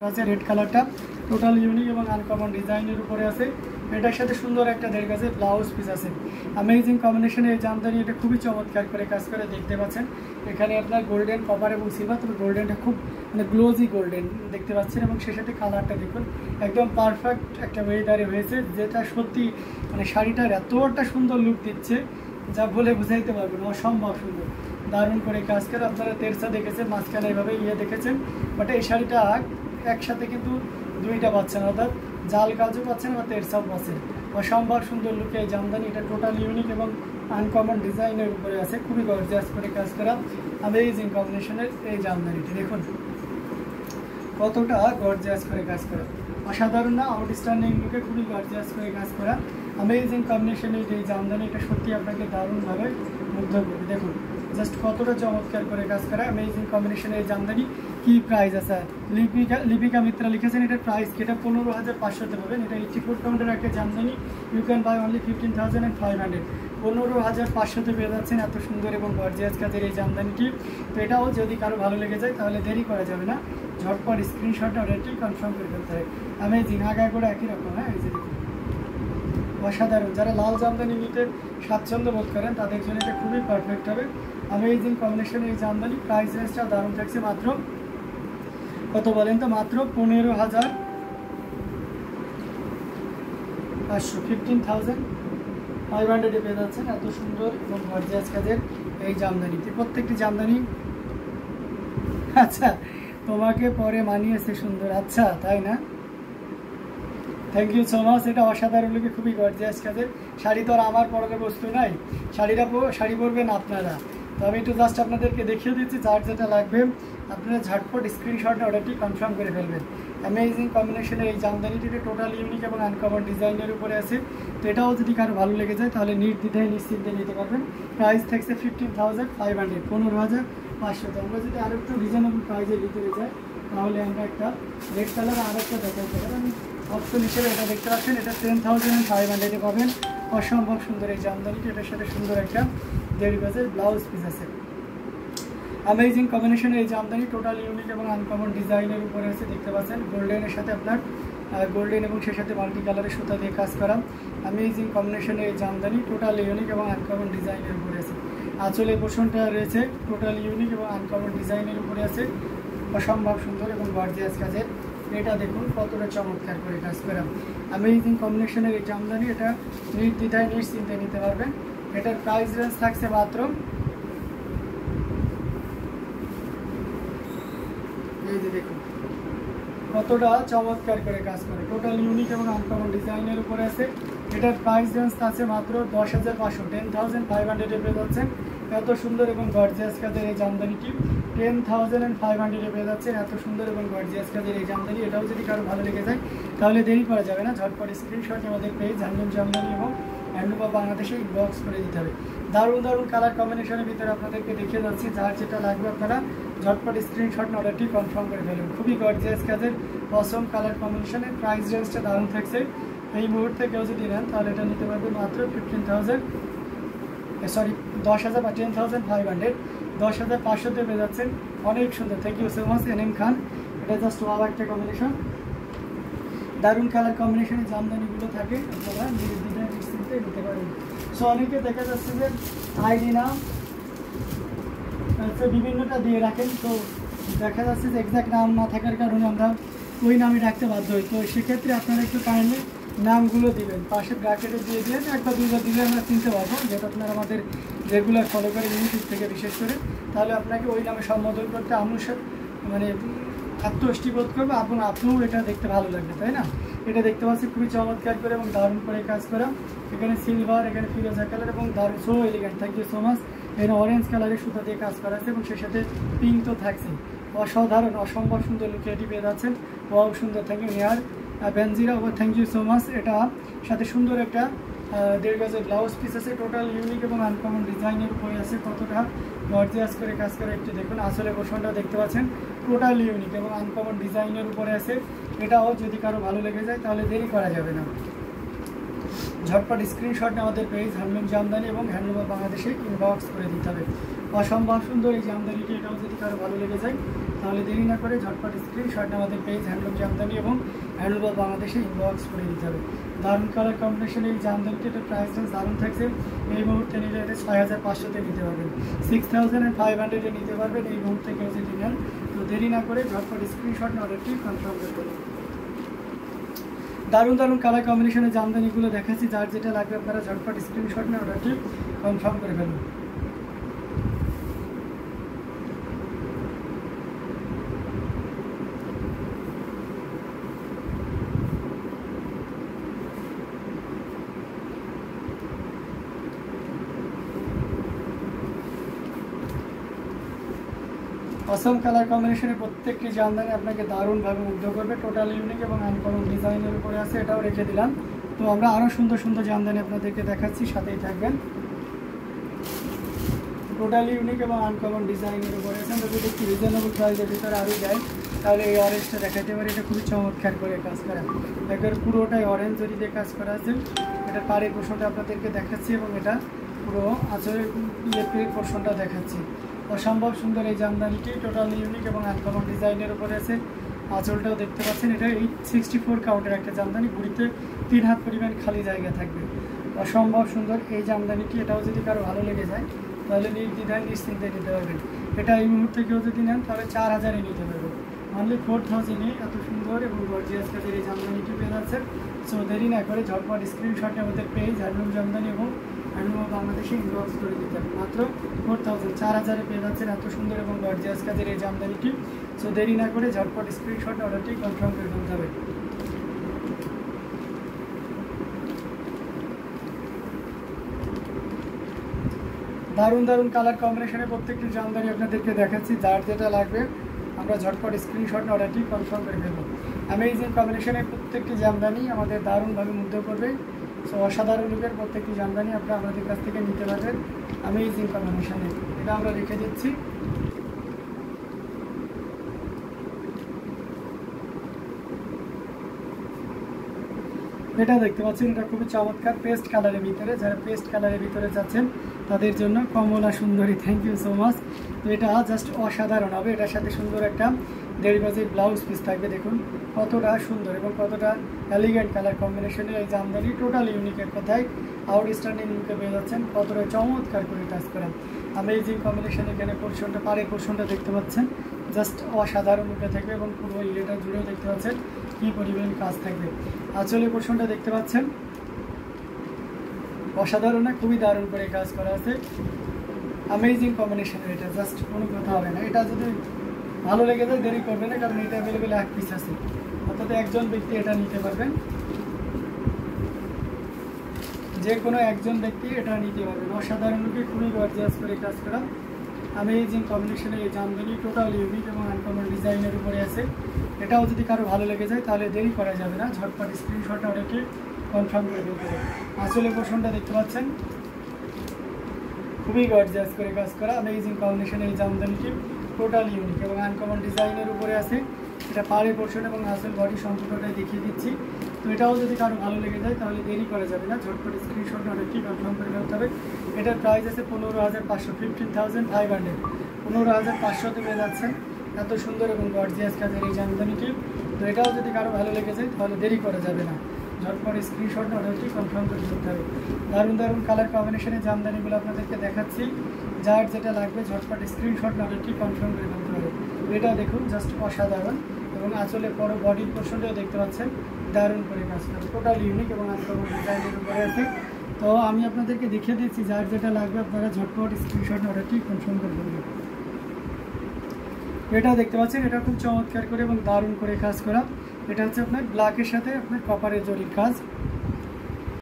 আছে রেড কালারটা total unique এবং আনকমন ডিজাইনের উপরে আছে। এটার সাথে সুন্দর একটা 1.5 গজের ব্লাউজ পিস আছে। অ্যামেজিং কম্বিনেশনে এই জামদানি, এটা খুবই চমৎকার করে কাজ করে দেখতে পাচ্ছেন। এখানে আপনার গোল্ডেন, কপার এবং সিলভার, তবে গোল্ডেনটা খুব মানে গ্লোজি গোল্ডেন দেখতে পাচ্ছেন এবং সে সাথে কালারটা দেখুন একদম পারফেক্ট একটা ওয়েদারে হয়েছে, যেটা সত্যি মানে শাড়িটার এতটা সুন্দর লুক দিচ্ছে যা বলে বুঝাইতে পারবেন, অসম্ভব সুন্দর, দারুণ করে কাজ করে। আপনারা তেরসা দেখেছেন, মাঝখানে এভাবে দেখেছেন, বাট এই শাড়িটা একসাথে কিন্তু দুইটা পাচ্ছেন, অর্থাৎ জাল কাজও পাচ্ছেন বা তেরসাও পাচ্ছেন। অসম্ভব সুন্দর লুকে এই জামদানি, এটা টোটাল ইউনিক এবং আনকমন ডিজাইনের উপরে আছে, খুবই গর্জিয়াস করে কাজ করা অ্যামেজিং কম্বিনেশনের এই জামদানিটি দেখুন কতটা গর্জিয়াস করে কাজ করা, অসাধারণ না? আউটস্ট্যান্ডিং লুকে খুবই গর্জিয়াস করে কাজ করা অ্যামেজিং কম্বিনেশনের এই জামদানি, এটা সত্যি আপনাকে দারুণভাবে মুগ্ধ করবে। দেখুন জাস্ট কতটা চমৎকার করে কাজ করা অ্যামেজিং কম্বিনেশনের এই জামদানি। কি প্রাইস আছে? লিপিকা মিত্রা লিখেছেন, এটার প্রাইস কি? এটা 15,500 পাবেন। এটা 84 কাউন্টের একটা jamdani, you can buy only 15,500। 15,500 পেয়ে যাচ্ছেন এত সুন্দর এবং গর্জিয়াস কাজের এই জামদানিটি। তো এটাও যদি কারো ভালো লেগে যায় তাহলে দেরি করা যাবে না, ঝটপট স্ক্রিনশটটা অলরেডি কনফার্ম করে ফেলতে হবে। অ্যামেজিং, আগা করে একই রকম। হ্যাঁ, এই যে দেখুন অসাধারণ। যারা লাল জামদানি নিতে স্বাচ্ছন্দ্য বোধ করেন তাদের জন্য এটা খুবই পারফেক্ট হবে। অ্যামেজিং কম্বিনেশনের এই জামদানি, প্রাইস রেঞ্জটা দারুণ থাকছে। মাত্র কত বলেন তো? মাত্র 15,500, 15,500 পেয়ে যাচ্ছেন এত সুন্দর এবং গর্জিয়াস কাজের এই জামদানিতে। প্রত্যেকটি জামদানি আচ্ছা তোমাকে পরে মানিয়েছে সুন্দর, আচ্ছা তাই না? Thank you so much. এটা অসাধারণ লোকে খুবই গর্জিয়াস কাজের শাড়ি। তো আর আমার পরনের বস্তু নাই, শাড়ি পরবেন আপনারা। তো আমি একটু জাস্ট আপনাদেরকে দেখিয়ে দিচ্ছি, যার যেটা লাগবে আপনারা ঝটপট স্ক্রিনশটটা অর্ডারটি কনফার্ম করে ফেলবেন। অ্যামেজিং কম্বিনেশনের এই জামদানিটিতে টোটাল ইউনিক এবং আনকমন ডিজাইনের উপরে আছে। তো এটাও যদি কারো ভালো লেগে যায় তাহলে নির্দ্বিধায় নিশ্চিন্তে নিতে পারবেন। প্রাইস থাকছে 15,500, 15,500। তো আমরা যদি আরও একটু রিজনেবল প্রাইসের ভিতরে যাই তাহলে আমরা একটা রেড কালার আর একটা দেখাতে পারি। আমি অপশন হিসেবে এটা দেখতে পাচ্ছেন, এটা 10,500 পাবেন। অসম্ভব সুন্দর এই জামদানিটি, এটার সাথে সুন্দর একটা 1.5 গজের ব্লাউজ পিস আছে। অ্যামেজিং কম্বিনেশনের এই জামদানি টোটাল ইউনিক এবং আনকমন ডিজাইনের উপরে আছে, দেখতে পাচ্ছেন গোল্ডেনের সাথে আপনার গোল্ডেন এবং সে সাথে মাল্টি কালারের সুতা দিয়ে কাজ করা অ্যামেজিং কম্বিনেশনের এই জামদানি টোটাল ইউনিক এবং আনকমন ডিজাইনের উপরে আছে। আঁচলের পোর্শনটা রয়েছে টোটাল ইউনিক এবং আনকমন ডিজাইনের উপরে আছে, অসম্ভব সুন্দর এবং গর্জিয়াস কাজের। এটা দেখুন কতটা চমৎকার করে কাজ করা অ্যামেজিং কম্বিনেশনের এই জামদানি, এটা নির্দ্বিধায় নিশ্চিন্তে নিতে পারবেন। এটার প্রাইস রেঞ্জ থাকছে মাত্র, এই যে দেখুন কতটা চমৎকার করে কাজ করে, টোটাল ইউনিক এবং আনকমন ডিজাইনের উপরে আছে। এটার প্রাইস রেঞ্জ আছে মাত্র 10,500, 10,500 পেয়ে যাচ্ছেন এত সুন্দর এবং গর্জিয়াস কাজের এই জামদানিটি। 10,500 পেয়ে যাচ্ছেন এত সুন্দর এবং গর্জিয়াস কাজের এই জামদানি। এটাও যদি কারো ভালো লেগে যায় তাহলে দেরি করা যাবে না, ঝটপট স্ক্রিনশট আমাদের পেজ হ্যান্ডলুম জামদানি এবং হ্যান্ডলুম অফ বাংলাদেশে ইনবক্স করে দিতে হবে। দারুণ দারুণ কালার কম্বিনেশনের ভিতরে আপনাদেরকে দেখিয়ে যাচ্ছি, যার যেটা লাগবে আপনারা ঝটপট স্ক্রিনশট অর্ডারটি কনফার্ম করে ফেলুন। খুবই গর্জিয়াস কাজের অসম কালার কম্বিনেশনের প্রাইস রেঞ্জটা দারুণ থাকছে। এই মুহূর্তে কেউ যদি নেন তাহলে এটা নিতে পারবে মাত্র 10,000 বা 10,500, 10,500 পেয়ে যাচ্ছেন। অনেক সুন্দর, thank you so much NM Khan. এটা জাস্ট ওয়াও একটা কম্বিনেশন, দারুণ কালার কম্বিনেশনের জামদানিগুলো থাকে, আপনারা নির্দ্বিধায় নিশ্চিন্তে নিতে পারেন। সো অনেকে দেখা যাচ্ছে যে আইডি নাম বিভিন্নটা দিয়ে রাখেন, তো দেখা যাচ্ছে যে এক্সাক্ট নাম না থাকার কারণে আমরা ওই নামে রাখতে বাধ্য হই। তো সেক্ষেত্রে আপনারা একটু কাইন্ডলি নামগুলো দিবেন, পাশে ব্র্যাকেটে দিয়ে দিলেন, একবার দুইবার দিলে আমরা চিনতে পারবো, যেটা আপনারা আমাদের রেগুলার ফলো করেন ইউটিউব থেকে বিশেষ করে, তাহলে আপনাকে ওই নামে সম্বোধন করতে মানে আত্মষ্টি বোধ করবে এবং আপনিও এটা দেখতে ভালো লাগবে, তাই না? এটা দেখতে পাচ্ছি খুবই চমৎকার করে এবং দারুণ করে কাজ করা। এখানে সিলভার, এখানে ফিরোজা কালার এবং দারুণ, so elegant, thank you so much. এখানে অরেঞ্জ কালারের সুতা দিয়ে কাজ করা আছে এবং সেই সাথে পিঙ্ক তো থাকছে। অসাধারণ, অসম্ভব সুন্দর লুকে এটি পেয়ে যাচ্ছেন। ওয়াও সুন্দর, থ্যাংক ইউ নিয়ার বেনজিরা, ও থ্যাংক ইউ সো মাচ। এটা সাথে সুন্দর একটা 1.5 গজের ব্লাউজ পিস আছে, টোটাল ইউনিক এবং আনকমন ডিজাইনের উপরে আছে। কতটা গর্জিয়াস করে কাজ করে একটু দেখুন, আসলে পোর্শনটা দেখতে পাচ্ছেন টোটাল ইউনিক এবং আনকমন ডিজাইনের উপরে আছে। এটাও যদি কারো ভালো লেগে যায় তাহলে দেরি করা যাবে না, ঝটপট স্ক্রিনশট আমাদের পেজ হ্যান্ডলুম জামদানি এবং হ্যান্ডলুম অফ বাংলাদেশে ইনবক্স করে দিতে হবে। অসম্ভব সুন্দর এই জামদানিটি, এটাও যদি কারো ভালো লেগে যায় তাহলে দেরি না করে ঝটপট স্ক্রিনশট আমাদের পেজ হ্যান্ডলুম জামদানি এবং হ্যান্ডলুম বাংলাদেশে ইনবক্স করে দিতে হবে। দারুণ কালার কম্বিনেশনে এই জামদানিটি এটা প্রাইস দারুণ থাকছে। এই মুহূর্তে নিলে এটা 6500-তে নিতে পারবেন, 6500-এ নিতে পারবেন এই মুহূর্তে কেউ যদি নেন। তো দেরি না করে ঝটপট স্ক্রিনশট অর্ডারটি কনফার্ম করতে হবে। দারুণ দারুণ কালার কম্বিনেশনের জামদানিগুলো দেখাচ্ছি, যার যেটা লাগবে আপনারা ঝটপট স্ক্রিনশট নিয়ে অর্ডারটি কনফার্ম করে ফেলুন। অসম কালার কম্বিনেশনের প্রত্যেকটি জামদানি আপনাকে দারুণভাবে মুগ্ধ করবে। টোটাল ইউনিক এবং আনকমন ডিজাইনের উপরে আছে, এটাও রেখে দিলাম। তো আমরা আরও সুন্দর সুন্দর জামদানি আপনাদেরকে দেখাচ্ছি, সাথেই থাকবেন। টোটাল ইউনিক এবং আনকমন ডিজাইনের উপরে আছে। যদি একটু রিজনেবল প্রাইসের ভিতরে আরও যায় তাহলে এই অরেঞ্জটা দেখাতে পারি। এটা খুবই চমৎকার করে কাজ করা, একবার পুরোটাই অরেঞ্জ জরি দিয়ে কাজ করা আছে। এটা পাড়ের পোর্শনটা আপনাদেরকে দেখাচ্ছি এবং এটা পুরো আঁচলের ইলেকট্রিক পোর্শনটা দেখাচ্ছি। অসম্ভব সুন্দর এই জামদানিটি টোটাল ইউনিক এবং আনকমন ডিজাইনের উপরে আছে। আঁচলটাও দেখতে পাচ্ছেন, এটা 864 কাউন্টের একটা জামদানি, বুড়িতে 3 হাত পরিমাণ খালি জায়গা থাকবে। অসম্ভব সুন্দর এই জামদানিটি, এটাও যদি কারো ভালো লেগে যায় তাহলে নির্দ্বিধায় নিশ্চিন্তে নিতে পারবেন। এটা এই মুহূর্তে কেউ যদি নেন তাহলে 4000-এ নিতে পারবেন, অনলি 4000-এ এত সুন্দর এবং গর্জিয়াস কাজের এই জামদানিটি পেয়ে যাচ্ছে। সো দেরি না করে ঝটপট স্ক্রিনশটে আমাদের পেজ হ্যান্ডলুম জামদানি এবং হ্যান্ডলুম বাংলাদেশে ইনবক্স করে দিতে হবে। মাত্র 4000-4000-এ পেয়ে যাচ্ছেন এত সুন্দর এবং গর্জিয়াস কাজের এই জামদানিটি। সো দেরি না করে ঝটপট স্ক্রিনশট অর্ডারটি কনফার্ম করে ফেলতে হবে। দারুণ দারুণ কালার কম্বিনেশনে প্রত্যেকটি জামদানি আপনাদেরকে দেখাচ্ছি, যার যেটা লাগবে আমরা ঝটপট স্ক্রিনশট অর্ডারটি কনফার্ম করে ফেলবো। অ্যামেজিং কম্বিনেশনে প্রত্যেকটি জামদানি আমাদের দারুণভাবে মুগ্ধ করবে। সো অসাধারণ রূপের প্রত্যেকটি জামদানি আপনারা আমাদের কাছ থেকে নিতে পারবেন অ্যামেজিং কম্বিনেশনে। এটা আমরা রেখে দিচ্ছি। এটা দেখতে পাচ্ছেন, এটা খুবই চমৎকার পেস্ট কালারের ভিতরে। যারা পেস্ট কালারের ভিতরে যাচ্ছেন তাদের জন্য কমলা সুন্দরী, থ্যাংক ইউ সো মাচ। তো এটা জাস্ট অসাধারণ হবে। এটার সাথে সুন্দর একটা 1.5 গজের ব্লাউজ পিস থাকবে। দেখুন কতটা সুন্দর এবং কতটা এলিগেন্ট কালার কম্বিনেশনের এই জামদানি। টোটাল ইউনিকের কথায় আউটস্ট্যান্ডিং লুকে পেয়ে যাচ্ছেন, কতটা চমৎকার করে কাজ করা। Amazing combination. এখানে পোর্শনটা, পাড়ের পোর্শনটা দেখতে পাচ্ছেন, জাস্ট অসাধারণ রূপে থাকবে এবং পুরো ইয়েটা জুড়েও দেখতে পাচ্ছেন কী পরিমাণ কাজ থাকবে। আঁচলের পোর্শনটা দেখতে পাচ্ছেন, অসাধারণ, খুবই দারুণ করে কাজ করা আছে। অ্যামেজিং কম্বিনেশনের, এটা জাস্ট কোনো কথা হবে না। এটা যদি ভালো লেগে যায় দেরি করবে না, কারণ এটা অ্যাভেলেবেল 1 পিস আছে, অর্থাৎ একজন ব্যক্তি এটা নিতে পারবেন, যে কোনো একজন ব্যক্তি এটা নিতে পারবেন। অসাধারণ রূপে খুবই গর্জিয়াস করে কাজ করা অ্যামেজিং কম্বিনেশনের এই জামদানি টোটাল ইউনিক এবং আনকমন ডিজাইনের উপরে আছে। এটাও যদি কারো ভালো লেগে যায় তাহলে দেরি করা যাবে না, ঝটপট স্ক্রিনশট অর্ডারটি কনফার্ম করে দিতে হবে। আসলে পোর্শনটা দেখতে পাচ্ছেন, খুবই গর্জিয়াস করে কাজ করা অ্যামেজিং কম্বিনেশনের এই জামদানিটি টোটাল ইউনিক এবং আনকমন ডিজাইনের উপরে আছে। এটা পাড়ের পোর্শন এবং আসল বডি সম্পূর্ণটাই দেখিয়ে দিচ্ছি। তো এটাও যদি কারো ভালো লেগে যায় তাহলে দেরি করা যাবে না, ঝটপট স্ক্রিনশট অর্ডারটি কনফার্ম করে নিতে হবে। এটার প্রাইস আছে 15,500, 15,500, 15,500-তে পেয়ে যাচ্ছেন এত সুন্দর এবং গর্জিয়াস কাজের এই জামদানিটি। তো এটাও যদি কারো ভালো লেগে যায় তাহলে দেরি করা যাবে না, ঝটপট স্ক্রিনশট অর্ডারটি কনফার্ম করে দিতে হবে। দারুণ দারুণ কালার কম্বিনেশনের জামদানিগুলো আপনাদেরকে দেখাচ্ছি, যার যেটা লাগবে ঝটপট স্ক্রিনশট অর্ডারটি কনফার্ম করে দিতে হবে। এটা দেখুন জাস্ট অসাধারণ এবং আসলে বড় বডির পোর্শনটাও দেখতে পাচ্ছেন দারুণ করে কাজ করে টোটাল ইউনিক এবং আনকমন ডিজাইনের উপরে আছে। তো আমি আপনাদেরকে দেখিয়ে দিচ্ছি, যার যেটা লাগবে আপনারা ঝটপট স্ক্রিনশট অর্ডারটি কনফার্ম করে দেবেন। এটা দেখতে পাচ্ছেন, এটা খুব চমৎকার করে এবং দারুণ করে কাজ করা। এটা হচ্ছে আপনার ব্ল্যাকের সাথে আপনার কপারের জরির কাজ।